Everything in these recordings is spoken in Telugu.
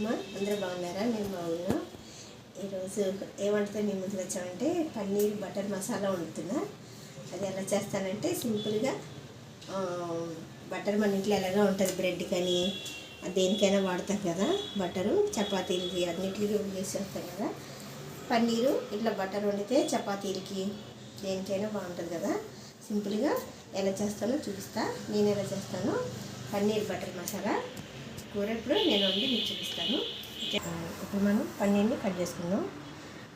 అమ్మ అందరూ బాగున్నారా? మేము బాగున్నాం. ఈరోజు ఏమంటే మేము ముందుకు వచ్చామంటే పన్నీర్ బటర్ మసాలా వండుతున్నా. అది ఎలా చేస్తానంటే సింపుల్గా బటర్ మన ఇంట్లో ఎలాగా ఉంటుంది, బ్రెడ్ కానీ దేనికైనా వాడతాం కదా, బటరు చపాతీలకి అన్నిటికీ యూజ్ చేసేస్తాం కదా. పన్నీరు ఇట్లా బటర్ వండితే చపాతీలకి దేనికైనా బాగుంటుంది కదా. సింపుల్గా ఎలా చేస్తానో చూపిస్తా. నేను ఎలా చేస్తానో పన్నీర్ బటర్ మసాలా కూర ఇప్పుడు నేను వండి మీకు చూపిస్తాను. ఇప్పుడు మనం పన్నీర్ని కట్ చేసుకుందాం.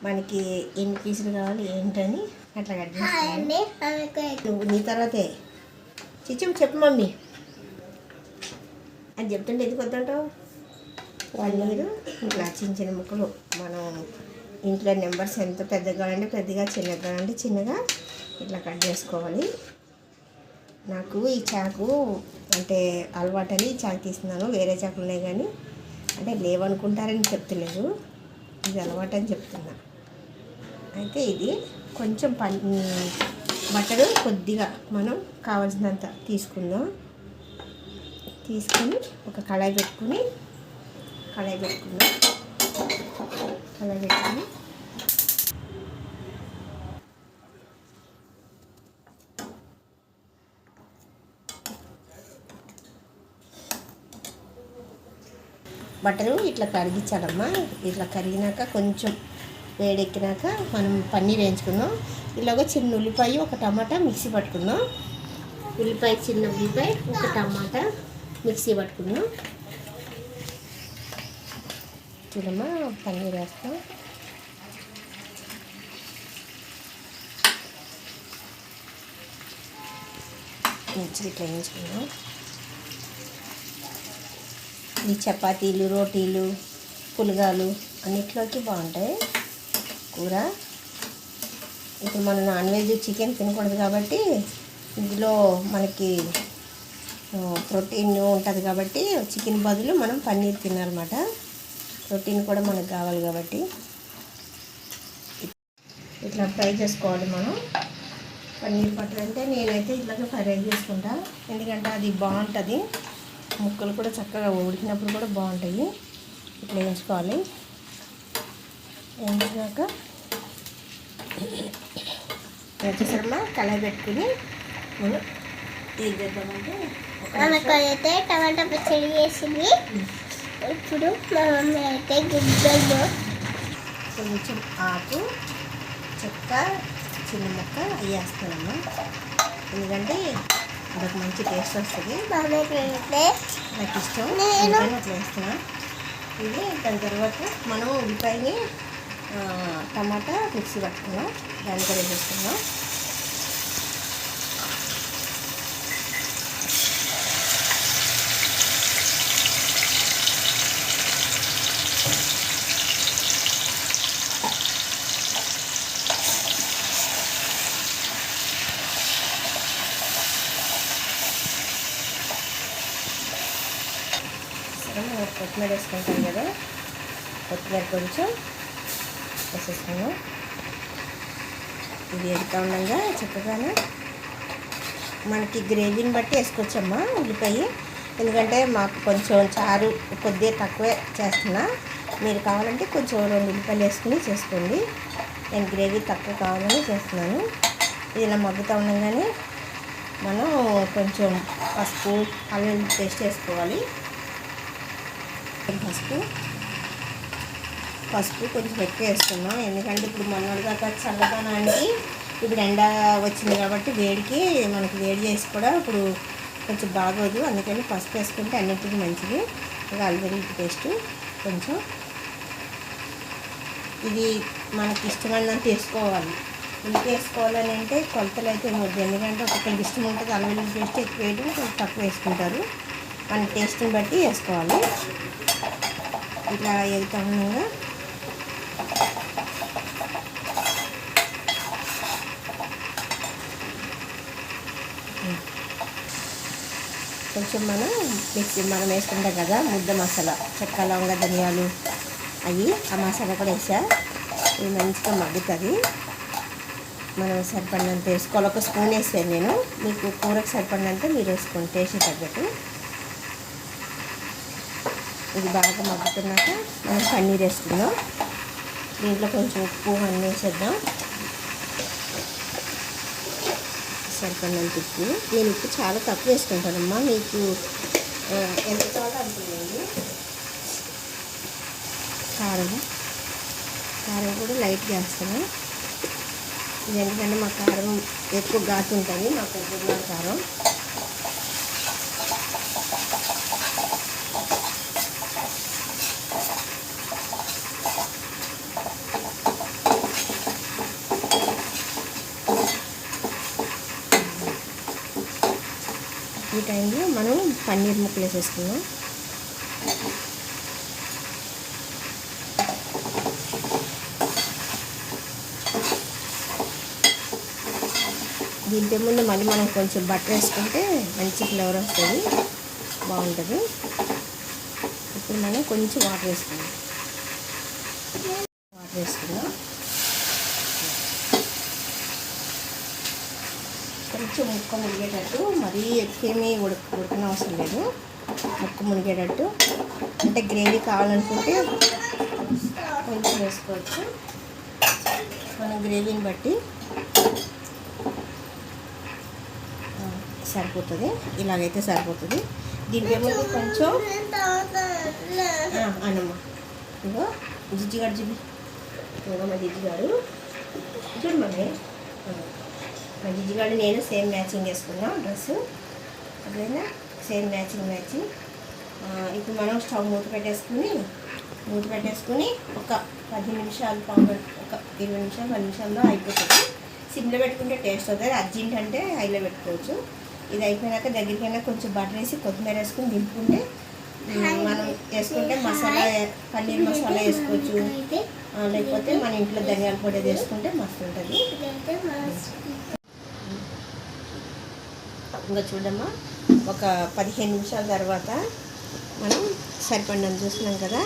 మనకి ఎన్ని పీసులు కావాలి ఏంటని అట్లా కట్ చేసుకుందాం. నువ్వు నీ తర్వాతే చిచ్చం చెప్పు మమ్మీ అని చెప్తుంటే ఎందుకు వద్దంటావు. పన్నీరు ఇట్లా చిన్న చిన్న ముక్కలు మనం ఇంట్లో నెంబర్స్ ఎంత పెద్దగా అంటే పెద్దగా, చిన్నగా అంటే చిన్నగా ఇట్లా కట్ చేసుకోవాలి. నాకు ఈ చాకు అంటే అలవాటని ఈ చాకు తీస్తున్నాను. వేరే చాకులు ఉన్నాయి కానీ అంటే లేవనుకుంటారని చెప్తలేదు, ఇది అలవాటు అని చెప్తున్నా. అయితే ఇది కొంచెం బట్టలు కొద్దిగా మనం కావాల్సినంత తీసుకుందాం. తీసుకొని ఒక కళాయి పెట్టుకుని కళాయి పెట్టుకుని బటరు ఇట్లా కరిగించాలమ్మా. ఇట్లా కరిగినాక కొంచెం వేడెక్కినాక మనం పన్నీర్ వేయించుకుందాం. ఇలాగ చిన్న ఉల్లిపాయ, ఒక టమాటా మిక్సీ పట్టుకుందాం. చిన్న ఉల్లిపాయ, ఒక టమాటా మిక్సీ పట్టుకుందాం. చూడమ్మా, పన్నీర్ వేస్తాం. మిర్చి ఇట్లా వేయించుకుందాం. ఈ చపాతీలు, రోటీలు, పులగాలు అన్నిట్లోకి బాగుంటాయి కూర. ఇప్పుడు మనం నాన్ వెజ్ చికెన్ తినకూడదు కాబట్టి ఇందులో మనకి ప్రోటీన్ ఉంటుంది కాబట్టి చికెన్ బదులు మనం పన్నీర్ తినాలన్నమాట. ప్రోటీన్ కూడా మనకు కావాలి కాబట్టి ఇట్లా ఫ్రై చేసుకోవాలి మనం. పన్నీర్ బటర్ అంటే నేనైతే ఇట్లాగే ఫ్రై చేసుకుంటా, ఎందుకంటే అది బాగుంటుంది. ముక్కలు కూడా చక్కగా ఉడికినప్పుడు కూడా బాగుంటాయి. ఇట్లా వేయించుకోవాలి. వేయించాక వచ్చేసరిలో కళాయి పెట్టుకుని మనం ఏం చేద్దామంటే అయితే టమాటా పచ్చడి వేసింది. ఇప్పుడు మా మమ్మీ అయితే గిన్నెలో కొంచెం ఆకు, చెక్క, చిన్న ముక్క వేస్తానమ్మా. ఎందుకంటే అదొక మంచి టేస్ట్ వస్తుంది. నాకు ఇష్టం, అట్లా వేస్తున్నా. ఇది దాని తర్వాత మనం ఉల్లిపాయని టమాటా మిక్సీ పట్టుకున్నాం, దాన్ని కూడా వేసేసుకున్నాం. కొత్తిమీర వేసుకుంటాం కదా, కొత్తిమీర కొంచెం వేసేసుకున్నాం. ఇది ఎడుతూ ఉండగా చక్కగానే మనకి గ్రేవీని బట్టి వేసుకోవచ్చమ్మా ఉల్లిపాయ. ఎందుకంటే మాకు కొంచెం చారు కొద్దిగా తక్కువే చేస్తున్నా. మీరు కావాలంటే కొంచెం 2 ఉల్లిపాయలు వేసుకుని చేసుకోండి. నేను గ్రేవీ తక్కువ కావాలని చేస్తున్నాను. ఇది ఇలా మగ్గుతూ ఉండగానే మనం కొంచెం పసుపు, అల్లం పేస్ట్ వేసుకోవాలి. పసుపు కొంచెం ఎక్కువ వేసుకున్నాం, ఎందుకంటే ఇప్పుడు మొన్నటిదాకా చల్లదనానికి ఇప్పుడు ఎండ వచ్చింది కాబట్టి వేడికి మనకి వేడి చేసి కూడా ఇప్పుడు కొంచెం బాగోదు. అందుకని పసుపు వేసుకుంటే అన్నింటికి మంచిది. ఇక అల్లం పేస్ట్ కొంచెం, ఇది మనకి ఇష్టమైనంత వేసుకోవాలి. ఇంత వేసుకోవాలని అంటే కొలతలు అయితే వద్దు, ఎందుకంటే ఒక్కొక్కరికి ఇష్టం ఉంటుంది. అల్లం పేస్ట్ ఎక్కువ వేయడం, కొంచెం తక్కువ వేసుకుంటారు. మన టేస్ట్ని బట్టి వేసుకోవాలి. ఇట్లా ఎగుతా ఉండగా కొంచెం మనం వేసుకుంటాం కదా ముద్ద మసాలా, చెక్క, లవంగ, ధనియాలు అవి, ఆ మసాలా కూడా వేసా. ఇది మంచిగా మగ్గుతుంది. మనం సరిపడినంత వేసుకోవాలి. 1 స్పూన్ వేసాను నేను. మీకు కూరకు సరిపడినంత మీరు వేసుకోండి, టేస్ట్ తగ్గట్టు. ఇది బాగా మగ్గుతున్నాక మనం పన్నీర్ వేసుకుందాం. దీంట్లో కొంచెం ఉప్పు అన్నీ వేసేద్దాం. సరిపడినంత ఉప్పు. నేను ఉప్పు చాలా తక్కువ వేసుకుంటానమ్మా, మీకు ఎంత కావాలో అంటున్నాను. కారం కూడా లైట్గా వేస్తాను. ఇది ఎందుకంటే మా కారం ఎక్కువ ఘాటు ఉంటుంది, మా పెద్దమ్మ కారం. ఈ టైంలో మనం పన్నీర్ ముక్కలు వేసేసుకున్నాం. దీంట్లో ముందు మళ్ళీ మనం కొంచెం బటర్ వేసుకుంటే మంచి ఫ్లేవర్ వస్తుంది, బాగుంటుంది. ఇప్పుడు మనం కొంచెం వాటర్ వేసుకుందాం. కొంచెం ముక్క మునిగేటట్టు, మరీ ఎక్కువేమీ ఉడకన అవసరం లేదు. ముక్క మునిగేటట్టు, అంటే గ్రేవీ కావాలనుకుంటే కొంచెం వేసుకోవచ్చు. మన గ్రేవీని బట్టి సరిపోతుంది. ఇలాగైతే సరిపోతుంది. దీంట్లో కొంచెం అనమ్మ ఇగో జిజ్జిగాడు ఇగో మా జిజ్జిగాడు చూడమండి. మా జిజ్జిగాడు నేను సేమ్ మ్యాచింగ్ వేసుకున్నాం డ్రెస్సు, అదేనా సేమ్ మ్యాచింగ్. ఇప్పుడు మనం స్టవ్ మూత పెట్టేసుకుని ఒక 10 నిమిషాలు ఒక 20 నిమిషాలు 10 నిమిషాల్లో అయిపోతుంది. సిమ్లో పెట్టుకుంటే టేస్ట్ అవుతుంది. అర్జెంట్ అంటే హైలో పెట్టుకోవచ్చు. ఇది అయిపోయినాక దగ్గరికైనా కొంచెం బటర్ వేసి కొత్తిమీర వేసుకుని దింపుకుంటే మనం వేసుకుంటే మసాలా, పన్నీర్ మసాలా వేసుకోవచ్చు. లేకపోతే మన ఇంట్లో ధనియాల పొడి వేసుకుంటే మస్తు ఉంటుంది. ఇంకా చూడమ్మా, ఒక 15 నిమిషాల తర్వాత మనం సరిపడినంత చూస్తున్నాం కదా.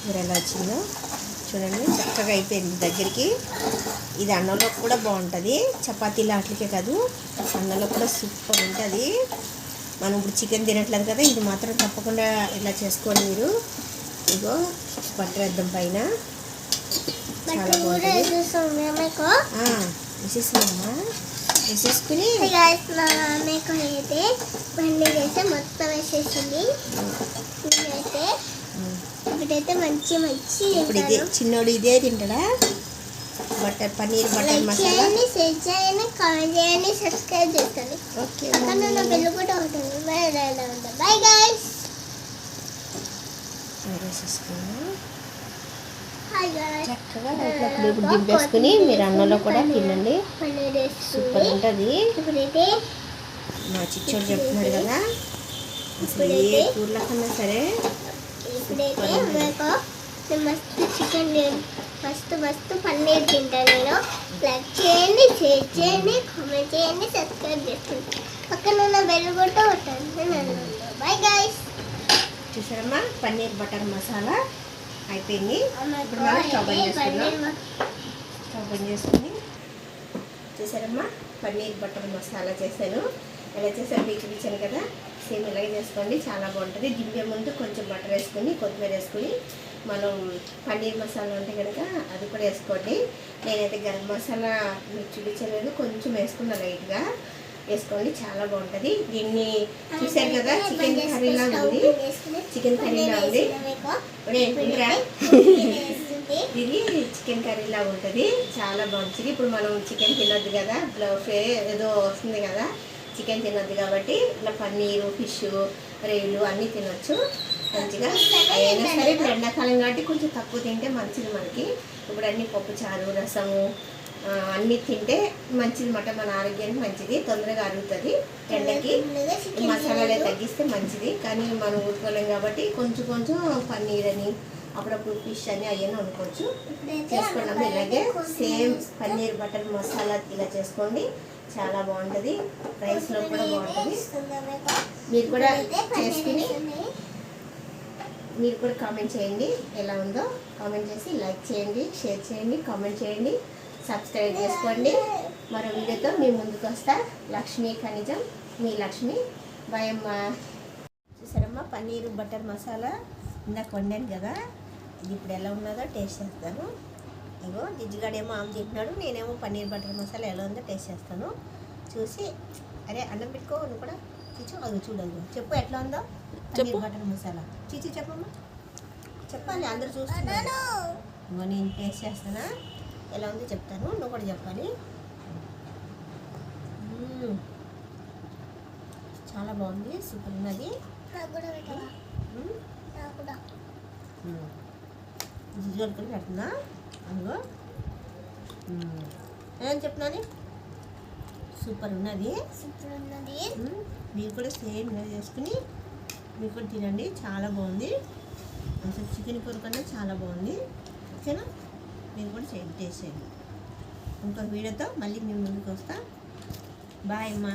కూర ఎలా వచ్చిందో చూడండి, చక్కగా అయిపోయింది దగ్గరికి. ఇది అన్నంలో కూడా బాగుంటుంది, చపాతీలు అట్లకే కాదు, అన్నంలో కూడా సూపర్ ఉంటుంది. మనం ఇప్పుడు చికెన్ తినట్లేదు కదా, ఇది మాత్రం తప్పకుండా ఇలా చేసుకోండి మీరు. ఇగో బటర్ వేద్దాం పైన, చాలా బాగుంటుంది. వేసేసుకున్నామ్మా, వేసేసుకుని మొత్తం వేసేసింది. ఇప్పుడైతే మంచి ఇప్పుడు ఇదే చిన్నోడు ఇదే తింటాడా? పన్నీర్ బటర్ మసాలా. కామెంట్ చేయండి, సబ్స్క్రైబ్ చేయండి. ఓకే, బెల్ కూడా ఉంటుంది. Bye guys. చక్కగా ఇప్పుడు దింపేసుకుని మీరు అన్నంలో కూడా తినండి, సూపర్ ఉంటుంది. మా చిచ్చోడు చెప్తున్నాడు కదా, అసలు ఏ కూరల కన్నా సరే ఇప్పుడైతే మస్తు చికెన్, మస్తు పన్నీర్ తింటాను నేను. లైక్ చేయండి, షేర్ చేయండి, కామెంట్ చేయండి, సబ్స్క్రైబ్ చేసుకోండి. పక్కన ఉన్న బెల్ కూడా కొట్టండి. Bye guys. చూసారమ్మా, పన్నీర్ బటర్ మసాలా అయిపోయింది. ఇప్పుడు మనం స్టవ్ బంద్ చేసుకుని చూసారమ్మా, పన్నీర్ బటర్ మసాలా చేశాను. ఎలా చేశాను మీకు చూపించాను కదా, సేమ్ ఇలాగే చేసుకోండి, చాలా బాగుంటుంది. దింపే ముందు కొంచెం బటర్ వేసుకుని కొత్తిమీర వేసుకుని మనం పన్నీర్ మసాలా ఉంటే కనుక అది కూడా వేసుకోండి. నేనైతే గరం మసాలా మీకు చూపించలేదు, కొంచెం వేసుకున్నా లైట్గా. వేసుకోండి, చాలా బాగుంటుంది. దీన్ని చూసారు కదా, చికెన్ కర్రీలా ఉంది. ఇది చికెన్ కర్రీలా ఉంటుంది, చాలా బాగుంటుంది. ఇప్పుడు మనం చికెన్ తినొద్దు కదా, ఏదో వస్తుంది కదా, చికెన్ తినొద్దు కాబట్టి ఇట్లా పన్నీరు, ఫిష్, రొయ్యలు అన్నీ తినొచ్చు మంచిగా. అయినా సరే ఇప్పుడు ఎండాకాలం కాబట్టి కొంచెం తక్కువ తింటే మంచిది మనకి. ఇప్పుడు అన్ని పప్పు చారు, రసము అన్నీ తింటే మంచిది మాట, మన ఆరోగ్యానికి మంచిది, తొందరగా అరుగుతుంది. ఎండకి మసాలాలే తగ్గిస్తే మంచిది, కానీ మనం ఊరుకోలేం కాబట్టి కొంచెం పన్నీర్ అని, అప్పుడప్పుడు ఫిష్ అని అవన్నీ వండుకోవచ్చు. చేసుకున్నాము ఇలాగే సేమ్ పన్నీర్ బటర్ మసాలా ఇలా చేసుకోండి, చాలా బాగుంటుంది. రైస్లో కూడా బాగుంటుంది. మీరు కూడా చేసుకుని మీరు కూడా కామెంట్ చేయండి ఎలా ఉందో. కామెంట్ చేసి లైక్ చేయండి, షేర్ చేయండి, కామెంట్ చేయండి, సబ్స్క్రైబ్ చేసుకోండి. మరో వీడియోతో మీ ముందుకు వస్తా. లక్ష్మీ ఖనిజం, మీ లక్ష్మి. బాయ్ అమ్మ. చూడండమ్మా, పన్నీర్ బటర్ మసాలా ఇందాక వండాను కదా, ఇది ఇప్పుడు ఎలా ఉన్నదో టేస్ట్ చేస్తాను. ఇగో జిజ్జిగాడేమో ఆమె చెప్పినాడు, నేనేమో పన్నీర్ బటర్ మసాలా ఎలా ఉందో టేస్ట్ చేస్తాను. చూసి అరే అన్నం పెట్టుకో నువ్వు కూడా చిచ్చు, అది చూడదు, చెప్పు ఎట్లా ఉందో పన్నీర్ బటర్ మసాలా. చిచ్చు చెప్పమ్మా, చెప్పాలి, అందరూ చూస్తున్నారు. ఇంకో నేను టేస్ట్ చేస్తానా, ఎలా ఉందో చెప్తాను, నువ్వు కూడా చెప్పాలి. చాలా బాగుంది, సూపర్ ఉన్నది. జిజ్జోలు కూడా పెడుతున్నా, అందులో ఏం చెప్తున్నాను, సూపర్ ఉన్నది. మీరు కూడా సేమ్ ఇలా చేసుకుని మీరు కూడా తినండి, చాలా బాగుంది. అసలు చికెన్ కూర కన్నా చాలా బాగుంది. ఓకేనా, మీరు కూడా చేయండి, టేస్ట్ చేయండి. ఇంకొక వీడియోతో మళ్ళీ మేము ముందుకు వస్తాం. బాయ్ అమ్మా.